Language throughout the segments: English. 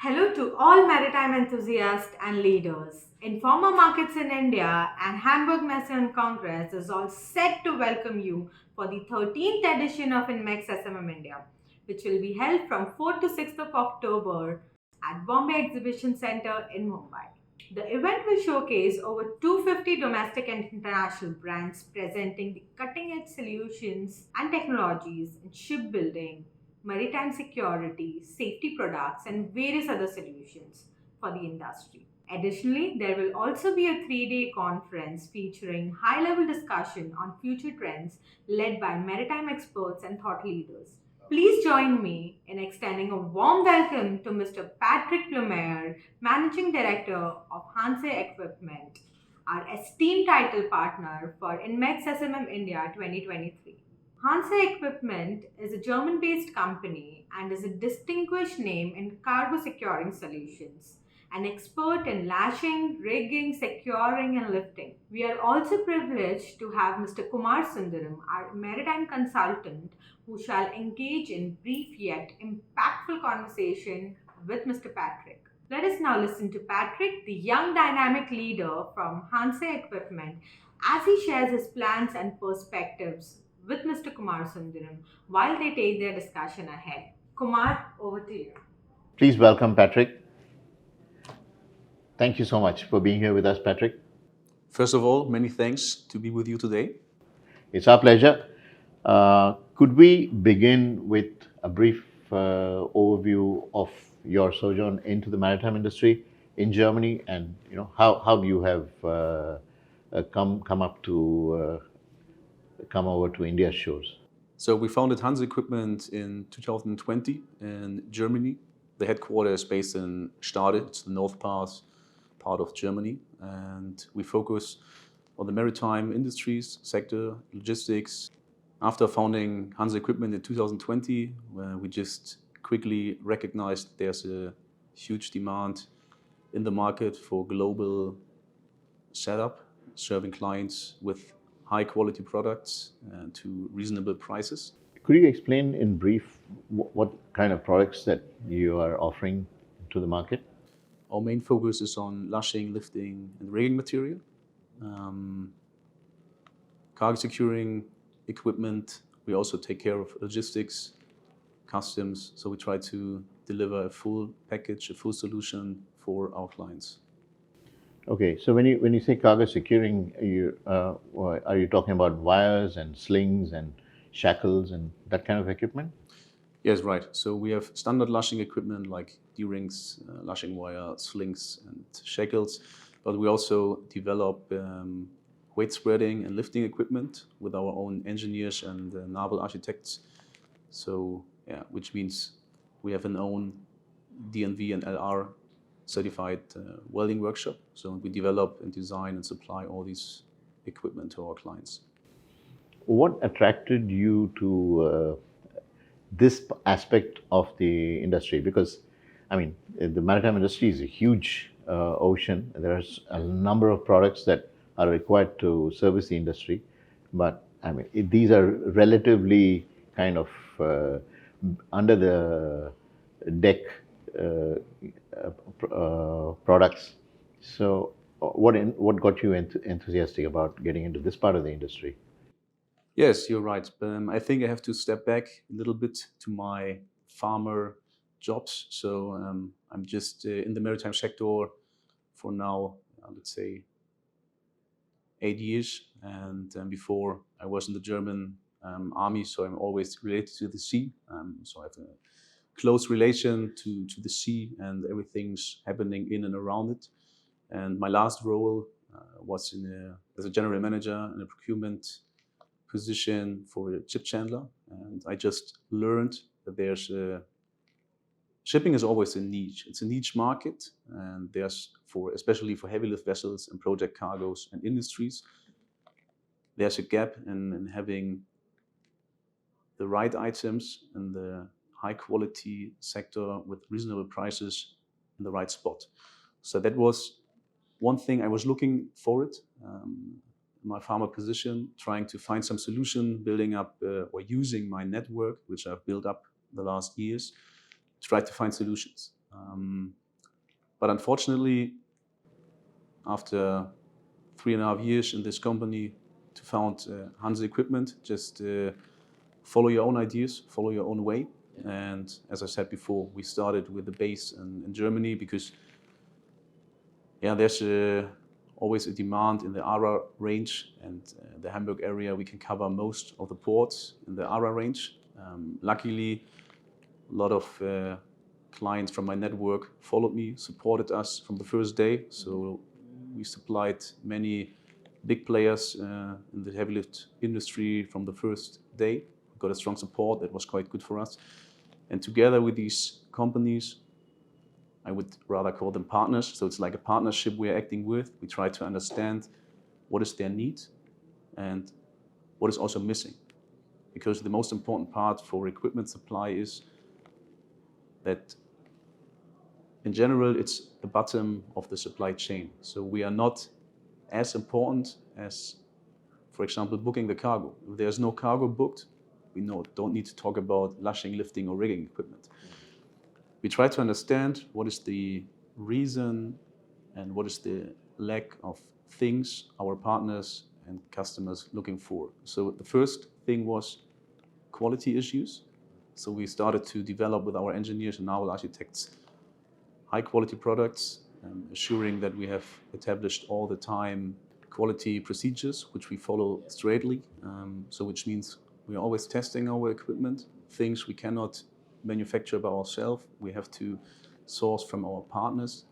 Hello to all maritime enthusiasts and leaders. Informa Markets in India and Hamburg Messe Congress is all set to welcome you for the 13th edition of INMEX-SMM India, which will be held from 4th to 6th of October at Bombay Exhibition Center in Mumbai. The event will showcase over 250 domestic and international brands presenting the cutting edge solutions and technologies in shipbuilding, maritime security, safety products, and various other solutions for the industry. Additionally, there will also be a 3-day conference featuring high level discussion on future trends led by maritime experts and thought leaders. Please join me in extending a warm welcome to Mr. Patrick Plumer, Managing Director of Hanse Equipment, our esteemed title partner for INMEX SMM India 2023. Hanse Equipment is a German based company and is a distinguished name in cargo securing solutions, an expert in lashing, rigging, securing, and lifting. We are also privileged to have Mr. Kumar Sundaram, our maritime consultant, who shall engage in brief yet impactful conversation with Mr. Patrick. Let us now listen to Patrick, the young dynamic leader from Hanse Equipment, as he shares his plans and perspectives with Mr. Kumar Sundaram while they take their discussion ahead. Kumar, over to you. Please welcome Patrick. Thank you so much for being here with us, Patrick. First of all, many thanks to be with you today. It's our pleasure. Could we begin with a brief overview of your sojourn into the maritime industry in Germany, and how you have come over to India's shores? So we founded Hanse Equipment in 2020 in Germany. The headquarters is based in Stade, it's the north part of Germany, and we focus on the maritime industries sector, logistics. After founding Hanse Equipment in 2020, we just quickly recognized there's a huge demand in the market for global setup, serving clients with high quality products and to reasonable prices. Could you explain in brief what kind of products that you are offering to the market? Our main focus is on lashing, lifting, and rigging material, cargo securing equipment. We also take care of logistics, customs. So we try to deliver a full package, a full solution for our clients. Okay, so when you say cargo securing, are you talking about wires and slings and shackles and that kind of equipment? Yes, right. So we have standard lashing equipment like D-rings, lashing wire, slings, and shackles. But we also develop weight spreading and lifting equipment with our own engineers and naval architects. So yeah, which means we have an own DNV and LR certified welding workshop. So we develop and design and supply all these equipment to our clients. What attracted you to this aspect of the industry? Because, I mean, the maritime industry is a huge ocean. There's a number of products that are required to service the industry. But, I mean, these are relatively kind of under the deck products. So, what got you enthusiastic about getting into this part of the industry? Yes, you're right. I think I have to step back a little bit to my farmer jobs. So I'm just in the maritime sector for now, let's say 8 years. And before I was in the German army, so I'm always related to the sea. So I have a close relation to the sea and everything's happening in and around it. And my last role was as a general manager in a procurement position for a chip chandler, and I just learned that shipping is always a niche. It's a niche market, and especially for heavy lift vessels and project cargoes and industries, there's a gap in having the right items in the high quality sector with reasonable prices in the right spot. So that was one thing I was looking for it. My farmer position, trying to find some solution, building up or using my network, which I've built up the last years, to try to find solutions. But unfortunately, after 3.5 years in this company to found Hanse Equipment, just follow your own ideas, follow your own way. And as I said before, we started with the base in Germany because there's always a demand in the ARA range, and the Hamburg area we can cover most of the ports in the ARA range. Luckily, a lot of clients from my network followed me, supported us from the first day. So we supplied many big players in the heavy lift industry from the first day. We got a strong support that was quite good for us. And together with these companies, I would rather call them partners. So it's like a partnership we're acting with. We try to understand what is their need and what is also missing. Because the most important part for equipment supply is that in general, it's the bottom of the supply chain. So we are not as important as, for example, booking the cargo. If there's no cargo booked, we don't need to talk about lashing, lifting, or rigging equipment. We try to understand what is the reason and what is the lack of things our partners and customers looking for. So the first thing was quality issues. So we started to develop with our engineers and naval architects high quality products, assuring that we have established all the time quality procedures, which we follow straightly. So which means we are always testing our equipment, things we cannot manufacture by ourselves. We have to source from our partners.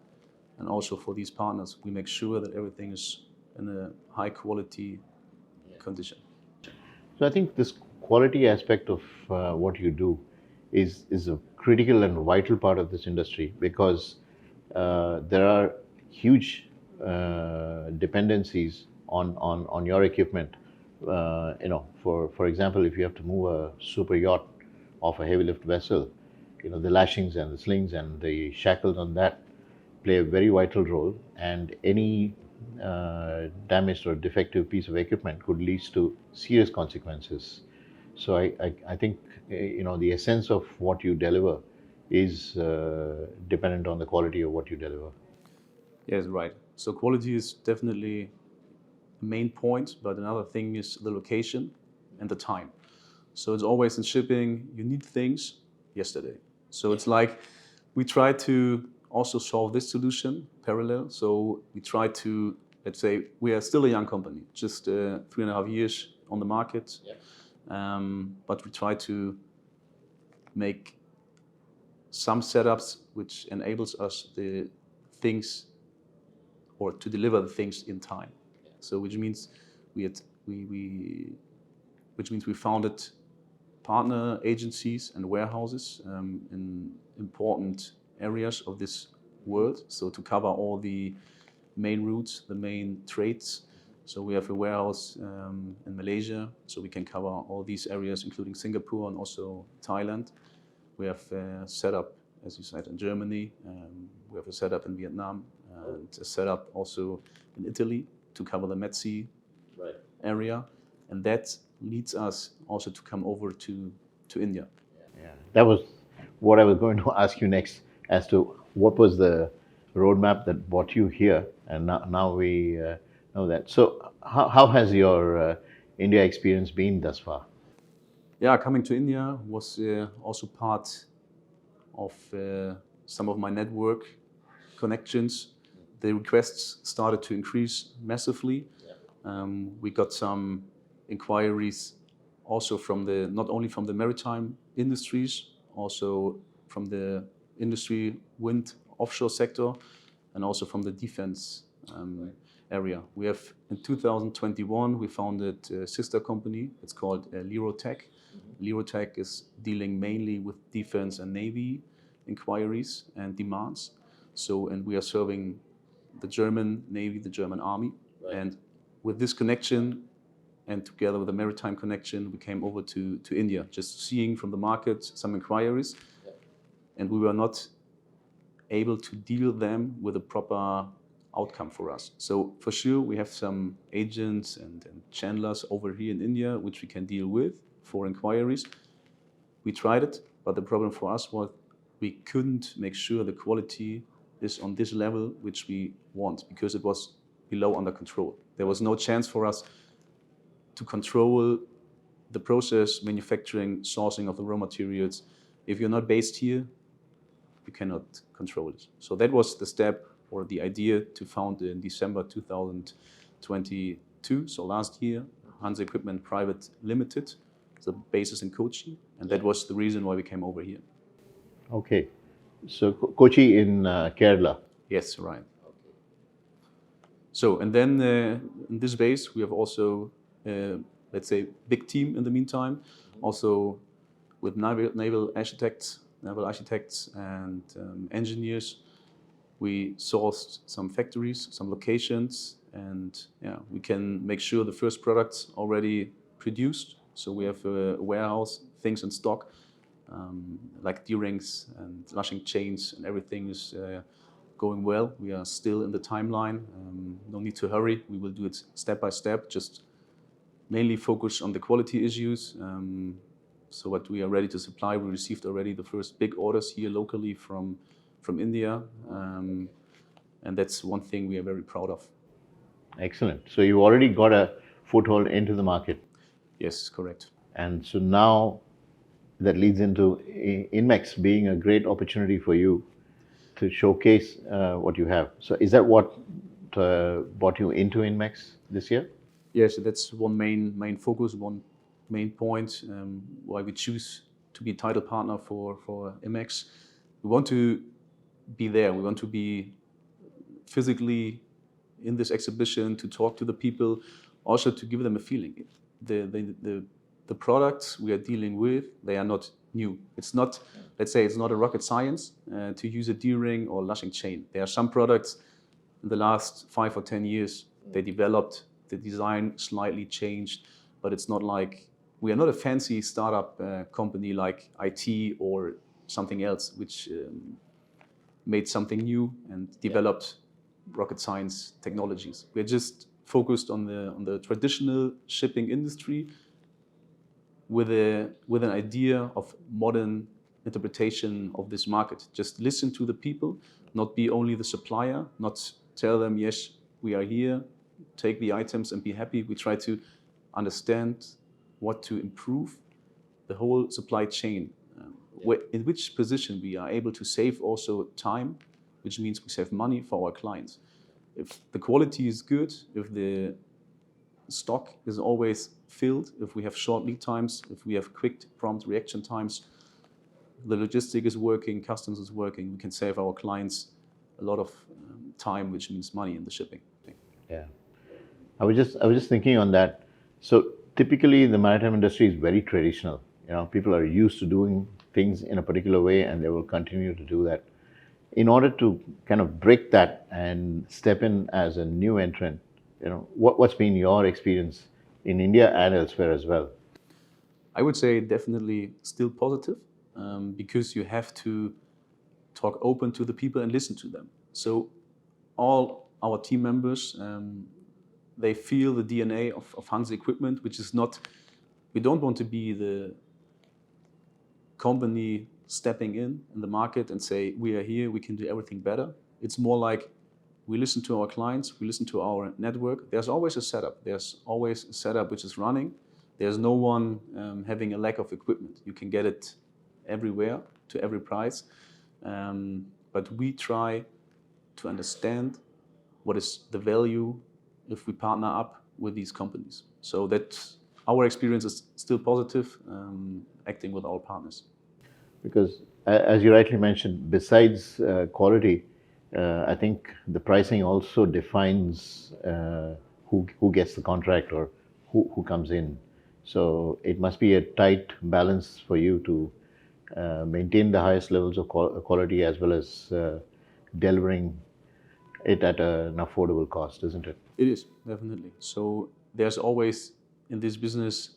And also for these partners, we make sure that everything is in a high quality condition. So I think this quality aspect of what you do is a critical and vital part of this industry, because there are huge dependencies on your equipment. For example, if you have to move a super yacht off a heavy lift vessel, the lashings and the slings and the shackles on that play a very vital role, and any damaged or defective piece of equipment could lead to serious consequences. So I think the essence of what you deliver is dependent on the quality of what you deliver. Yes, right. So quality is definitely the main point, but another thing is the location and the time. So it's always in shipping, you need things yesterday. So it's like we try to also solve this solution parallel. So we try to, let's say, we are still a young company, just 3.5 years on the market. Yeah. But we try to make some setups which enables us the things, or to deliver the things in time. Yeah. So which means we founded partner agencies and warehouses in important areas of this world. So to cover all the main routes, the main trades. So we have a warehouse in Malaysia, so we can cover all these areas, including Singapore and also Thailand. We have a setup, as you said, in Germany. We have a setup in Vietnam, and a setup also in Italy to cover the Med Sea area. And that leads us also to come over to India. Yeah, that was what I was going to ask you next, as to what was the roadmap that brought you here, and now we know that. So how has your India experience been thus far? Yeah, coming to India was also part of some of my network connections. The requests started to increase massively. We got some inquiries also from not only from the maritime industries, also from the industry, wind, offshore sector, and also from the defense area. We have, in 2021, we founded a sister company. It's called Lirotech. Lirotech is dealing mainly with defense and navy inquiries and demands. So, and we are serving the German Navy, the German Army. Right. And with this connection, and together with the maritime connection, we came over to India, just seeing from the market some inquiries. Yeah. And we were not able to deal them with a proper outcome for us. So for sure, we have some agents and channelers over here in India, which we can deal with for inquiries. We tried it, but the problem for us was we couldn't make sure the quality is on this level which we want, because it was below under control. There was no chance for us to control the process, manufacturing, sourcing of the raw materials. If you're not based here, you cannot control it. So that was the step or the idea to found in December 2022, so last year, Hansa Equipment Private Limited, the basis in Kochi, and that was the reason why we came over here. Okay. So Kochi in Kerala. Yes, right. So, and then in this base, we have also, let's say, big team in the meantime, also with naval architects and engineers. We sourced some factories, some locations, and yeah, we can make sure the first products already produced. So we have a warehouse, things in stock, like D-rings and lashing chains, and everything is going well. We are still in the timeline. No need to hurry. We will do it step by step, just mainly focus on the quality issues. So what we are ready to supply, we received already the first big orders here locally from India. And that's one thing we are very proud of. Excellent. So you already got a foothold into the market. Yes, correct. And so now that leads into INMEX being a great opportunity for you to showcase what you have. So is that what brought you into INMEX this year? Yes, that's one main focus, one main point why we choose to be title partner for INMEX. We want to be there. We want to be physically in this exhibition to talk to the people, also to give them a feeling. The products we are dealing with, they are not new. It's not, let's say, it's not a rocket science to use a D-ring or lashing chain. There are some products in the last 5 or 10 years, they developed, the design slightly changed, but it's not like, we are not a fancy startup company like IT or something else, which made something new and developed rocket science technologies. We're just focused on the traditional shipping industry with an idea of modern interpretation of this market. Just listen to the people, not be only the supplier, not tell them, yes, we are here, take the items and be happy. We try to understand what to improve the whole supply chain, in which position we are able to save also time, which means we save money for our clients. If the quality is good, if the stock is always filled, if we have short lead times, if we have quick, prompt reaction times, the logistic is working, customs is working, we can save our clients a lot of time, which means money in the shipping. Yeah. I was just thinking on that. So typically the maritime industry is very traditional. You know, people are used to doing things in a particular way and they will continue to do that. In order to kind of break that and step in as a new entrant, you know, what's been your experience in India and elsewhere as well? I would say definitely still positive, because you have to talk open to the people and listen to them. So all our team members, they feel the DNA of Hansa Equipment, which is not, we don't want to be the company stepping in the market and say, we are here, we can do everything better. It's more like we listen to our clients, we listen to our network. There's always a setup. There's always a setup which is running. There's no one having a lack of equipment. You can get it everywhere to every price. But we try to understand what is the value if we partner up with these companies. So that our experience is still positive, acting with our partners. Because as you rightly mentioned, besides quality, I think the pricing also defines who gets the contract or who comes in. So it must be a tight balance for you to maintain the highest levels of quality as well as delivering it at an affordable cost, isn't it? It is, definitely. So there's always, in this business,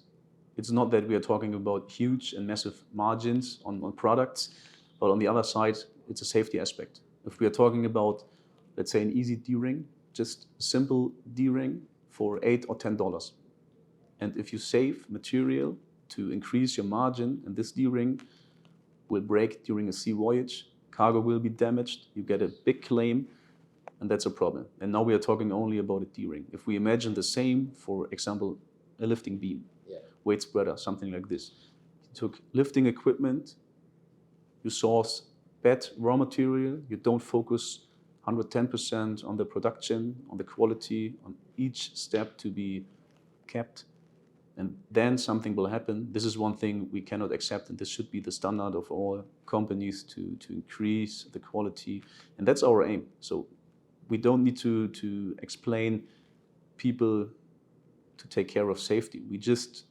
it's not that we are talking about huge and massive margins on products, but on the other side, it's a safety aspect. If we are talking about, let's say, an easy D-ring, just a simple D-ring for $8 or $10. And if you save material to increase your margin in this D-ring, will break during a sea voyage, cargo will be damaged, you get a big claim, and that's a problem. And now we are talking only about a D-ring. If we imagine the same, for example, a lifting beam, weight spreader, something like this. You took lifting equipment, you source bad raw material, you don't focus 110% on the production, on the quality, on each step to be kept, and then something will happen. This is one thing we cannot accept, and this should be the standard of all companies to increase the quality, and that's our aim. So we don't need to explain people to take care of safety. We just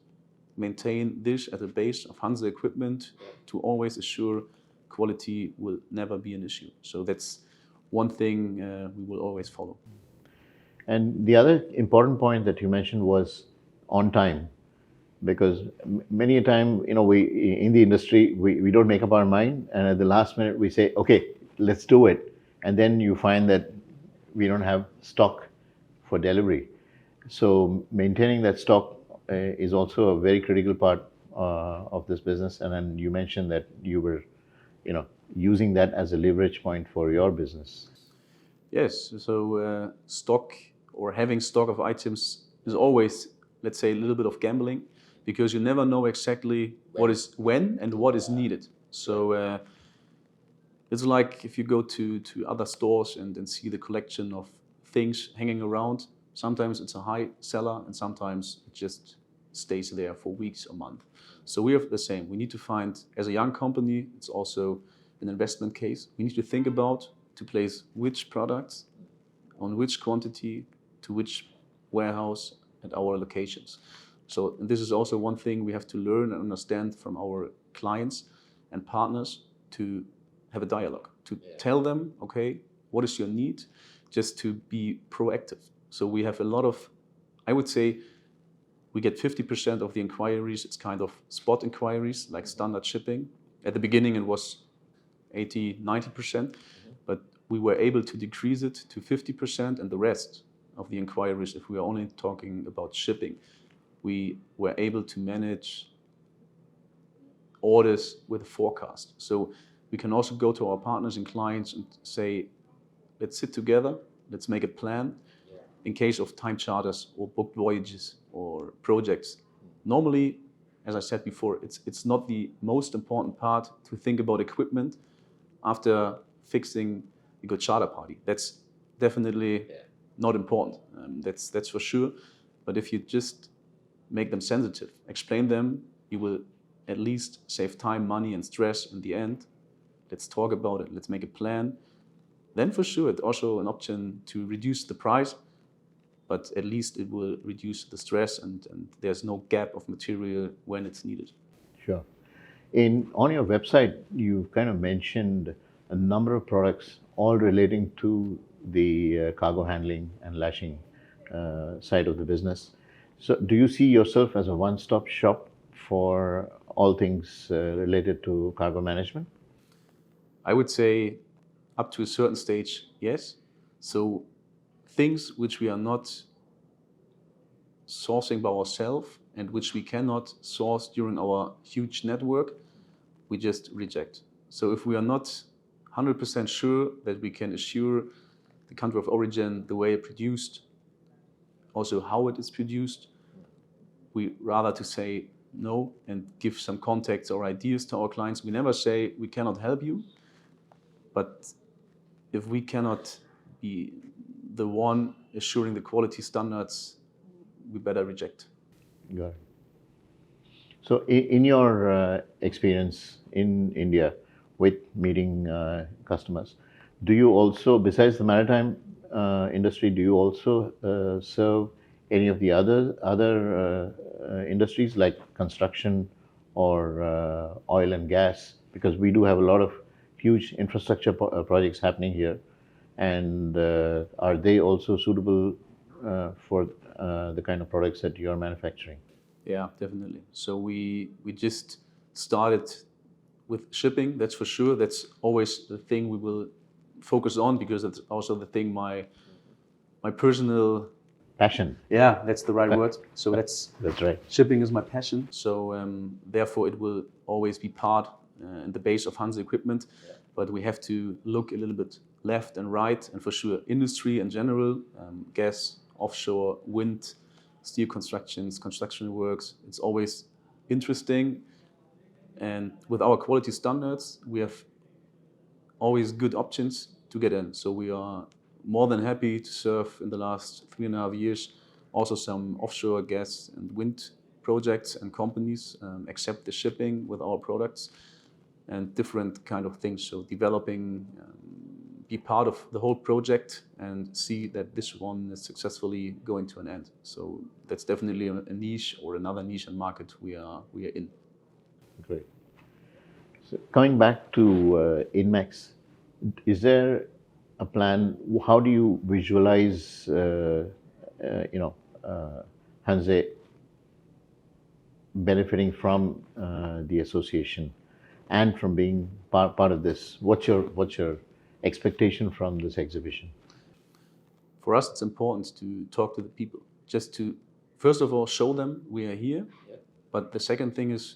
maintain this at the base of Hansa equipment to always assure quality will never be an issue. So that's one thing we will always follow. And the other important point that you mentioned was on time, because many a time, we in the industry, we don't make up our mind, and at the last minute we say, okay, let's do it, and then you find that we don't have stock for delivery. So maintaining that stock is also a very critical part of this business. And then you mentioned that you were, using that as a leverage point for your business. Yes, so stock or having stock of items is always, let's say, a little bit of gambling, because you never know exactly what is when and what is needed. So it's like if you go to other stores and see the collection of things hanging around. Sometimes it's a high seller, and sometimes it just stays there for weeks or months. So we have the same. We need to find, as a young company, it's also an investment case. We need to think about to place which products on which quantity to which warehouse at our locations. So this is also one thing we have to learn and understand from our clients and partners, to have a dialogue, to tell them, okay, what is your need, just to be proactive. So we have a lot of, I would say, we get 50% of the inquiries, it's kind of spot inquiries, like standard shipping. At the beginning it was 80, 90%, but we were able to decrease it to 50%, and the rest of the inquiries, if we are only talking about shipping, we were able to manage orders with a forecast. So we can also go to our partners and clients and say, let's sit together, let's make a plan in case of time charters or booked voyages or projects. Normally, as I said before, it's not the most important part to think about equipment after fixing a good charter party. That's definitely not important. That's for sure. But if you just make them sensitive, explain them, you will at least save time, money, and stress in the end. Let's talk about it. Let's make a plan. Then for sure, it's also an option to reduce the price, but at least it will reduce the stress, and there's no gap of material when it's needed. Sure. On your website, you kind of mentioned a number of products, all relating to the cargo handling and lashing side of the business. So do you see yourself as a one-stop shop for all things related to cargo management? I would say up to a certain stage, yes. So things which we are not sourcing by ourselves and which we cannot source during our huge network, we just reject. So if we are not 100% sure that we can assure the country of origin, the way it's produced, also how it is produced, we rather to say no and give some contacts or ideas to our clients. We never say we cannot help you, but if we cannot be the one assuring the quality standards, we better reject. Got it. So in your experience in India with meeting customers, do you also, besides the maritime industry, do you also serve any of the other industries like construction or oil and gas? Because we do have a lot of huge infrastructure projects happening here, and are they also suitable for the kind of products that you are manufacturing? Yeah, definitely. So we just started with shipping, that's for sure. That's always the thing we will focus on, because that's also the thing my personal Passion. Yeah, that's the right word. So that's right. Shipping is my passion. So therefore, it will always be part and the base of Hansa equipment. But we have to look a little bit left and right, and for sure industry in general, gas, offshore, wind, steel constructions, construction works. It's always interesting, and with our quality standards, we have always good options to get in. So we are more than happy to serve in the last 3.5 years also some offshore gas and wind projects and companies, accept the shipping with our products and different kind of things. So developing, be part of the whole project and see that this one is successfully going to an end. So that's definitely a niche or another niche and market we are in. Great. So coming back to INMEX, is there a plan? How do you visualize, Hanse benefiting from the association and from being part of this? What's your expectation from this exhibition? For us, it's important to talk to the people, just to, first of all, show them we are here. Yeah. But the second thing is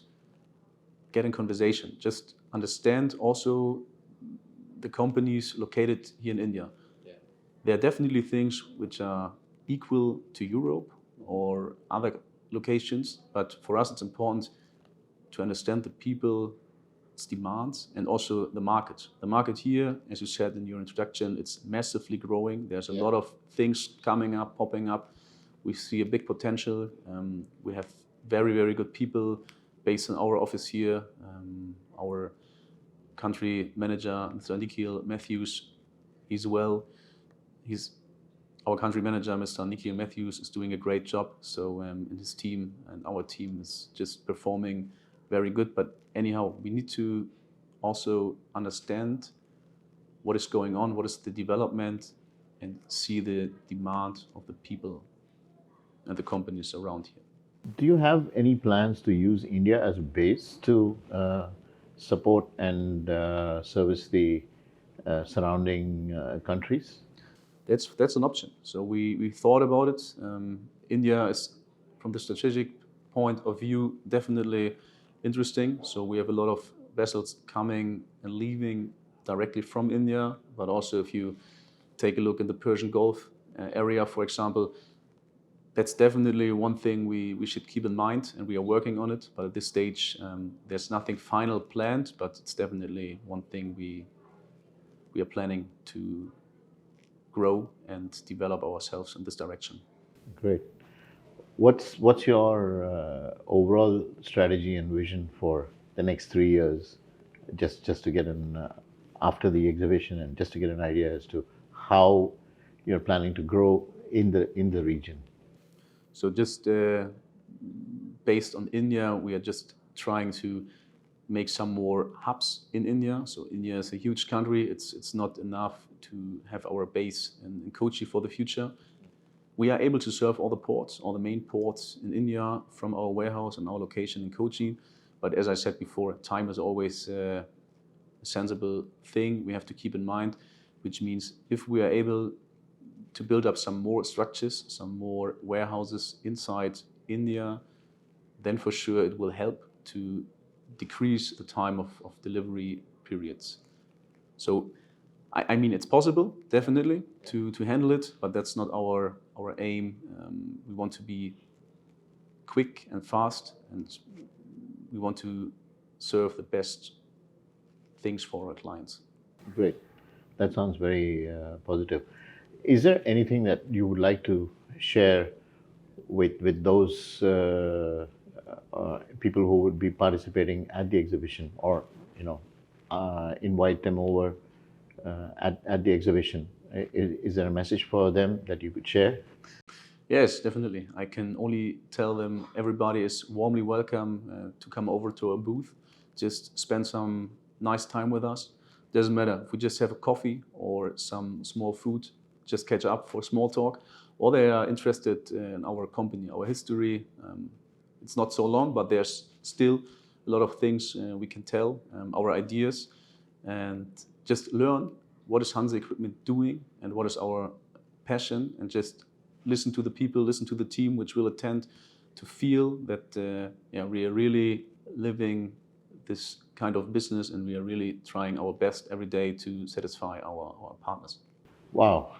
get in conversation, just understand also the companies located here in India. Yeah. There are definitely things which are equal to Europe or other locations, but for us it's important to understand the people's demands and also the market. The market here, as you said in your introduction, it's massively growing. There's a lot of things coming up, popping up. We see a big potential. We have very, very good people based in our office here. Our country manager, Mr. Nikhil Matthews, our country manager, Mr. Nikhil Matthews, is doing a great job. So and his team and our team is just performing very good. But anyhow, we need to also understand what is going on, what is the development, and see the demand of the people and the companies around here. Do you have any plans to use India as a base to support and service the surrounding countries? That's an option. So we thought about it. India is, from the strategic point of view, definitely interesting. So we have a lot of vessels coming and leaving directly from India, but also if you take a look in the Persian Gulf area, for example, that's definitely one thing we should keep in mind, and we are working on it. But at this stage, there's nothing final planned, but it's definitely one thing we are planning to grow and develop ourselves in this direction. Great. What's your overall strategy and vision for the next 3 years? Just to get an after the exhibition, and just to get an idea as to how you're planning to grow in the region. So just based on India, we are just trying to make some more hubs in India. So India is a huge country. It's not enough to have our base in Kochi for the future. We are able to serve all the ports, all the main ports in India from our warehouse and our location in Kochi. But as I said before, time is always a sensible thing we have to keep in mind, which means if we are able to build up some more structures, some more warehouses inside India, then for sure it will help to decrease the time of delivery periods. So, I mean, it's possible, definitely, to handle it, but that's not our aim. We want to be quick and fast, and we want to serve the best things for our clients. Great. That sounds very positive. Is there anything that you would like to share with those people who would be participating at the exhibition, or invite them over at the exhibition? Is there a message for them that you could share? Yes, definitely. I can only tell them everybody is warmly welcome to come over to our booth. Just spend some nice time with us. Doesn't matter if we just have a coffee or some small food, just catch up for small talk, or they are interested in our company, our history. It's not so long, but there's still a lot of things we can tell, our ideas, and just learn what is Hansa Equipment doing and what is our passion, and just listen to the people, listen to the team which will attend, to feel that we are really living this kind of business, and we are really trying our best every day to satisfy our partners. Wow,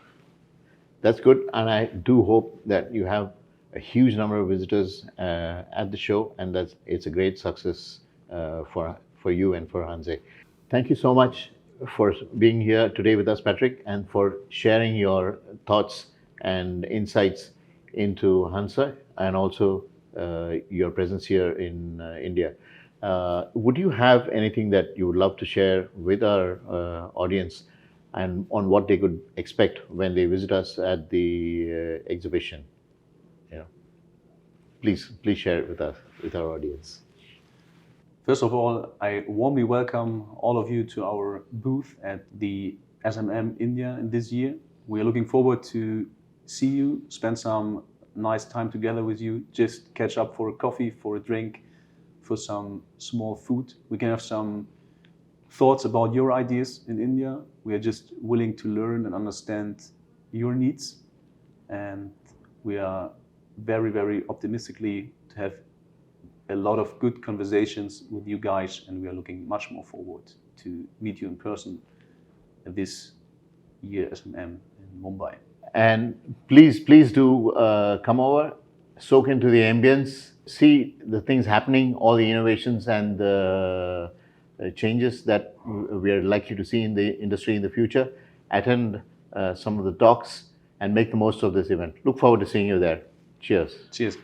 that's good. And I do hope that you have a huge number of visitors at the show, and that it's a great success for you and for Hanse. Thank you so much for being here today with us, Patrick, and for sharing your thoughts and insights into Hansa and also your presence here in India. Would you have anything that you would love to share with our audience and on what they could expect when they visit us at the exhibition? You know, please share it with us, with our audience. First of all, I warmly welcome all of you to our booth at the SMM India this year. We are looking forward to see you, spend some nice time together with you, just catch up for a coffee, for a drink, for some small food. We can have some thoughts about your ideas in India. We are just willing to learn and understand your needs. And we are very, very optimistically to have a lot of good conversations with you guys, and we are looking much more forward to meet you in person this year SMM in Mumbai. And please do come over, soak into the ambience, see the things happening, all the innovations and the changes that we are likely to see in the industry in the future. Attend some of the talks and make the most of this event. Look forward to seeing you there. Cheers. Cheers.